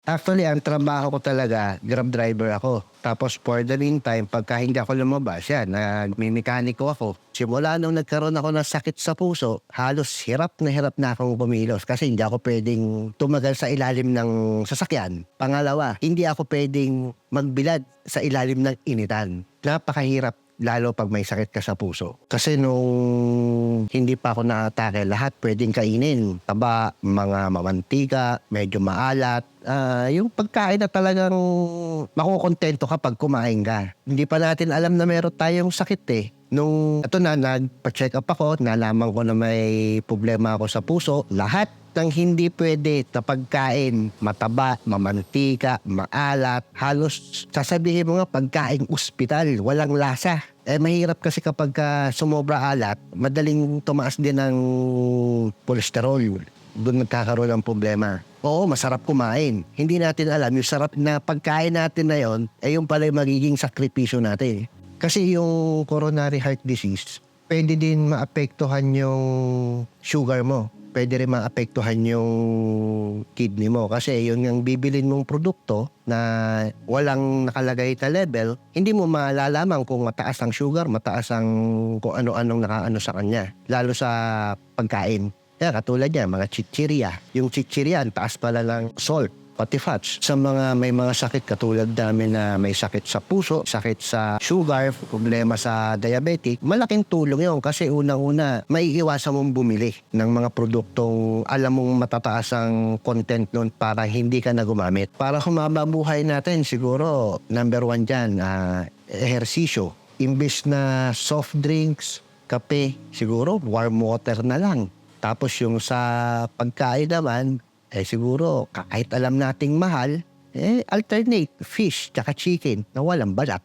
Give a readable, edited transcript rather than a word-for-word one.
Actually, ang trabaho ko talaga, Grab driver ako. Tapos for the meantime, pagka hindi ako lumabas, yan, nagme-mekaniko ako. Simula nung nagkaroon ako ng sakit sa puso, halos hirap na akong kumilos kasi hindi ako pwedeng tumagal sa ilalim ng sasakyan. Pangalawa, hindi ako pwedeng magbilad sa ilalim ng initan. Napakahirap lalo pag may sakit ka sa puso. Kasi nung hindi pa ako na-atake, lahat pwedeng kainin. Taba, mga mamantika, medyo maalat. Yung pagkain na talagang makukontento ka pag kumain ka. Hindi pa natin alam na meron tayong sakit eh. Nung ito na, nagpa-check up ako, nalaman ko na may problema ako sa puso, lahat ng hindi pwede na pagkain, mataba, mamantika, maalat, halos sasabihin mo nga pagkain ospital, walang lasa. Mahirap kasi kapag sumobra alat, madaling tumaas din ng kolesterol. Doon nagkakaroon ng problema. Oo, masarap kumain. Hindi natin alam, yung sarap na pagkain natin na yon, yung pala yung magiging sakripisyo natin. Kasi yung coronary heart disease, pwede din maapektuhan yung sugar mo. Pwede rin maapektuhan yung kidney mo. Kasi yun yung bibilin mong produkto na walang nakalagay na level, hindi mo malalaman kung mataas ang sugar, mataas ang kung ano-anong nakaano sa kanya. Lalo sa pagkain. Kaya katulad niya, mga chichirya. Yung chichirya, ang taas pala ng salt, pati fats. Sa mga may mga sakit katulad namin na may sakit sa puso, sakit sa sugar, problema sa diabetic, malaking tulong yun kasi unang-una, may iwasan mong bumili ng mga produktong alam mong matataas ang content nun para hindi ka na gumamit. Para humaba buhay natin, siguro, number 1 dyan, ehersisyo. Imbis na soft drinks, kape, siguro warm water na lang. Tapos yung sa pagkain naman, siguro kahit alam nating mahal, alternate fish tsaka chicken na walang balat.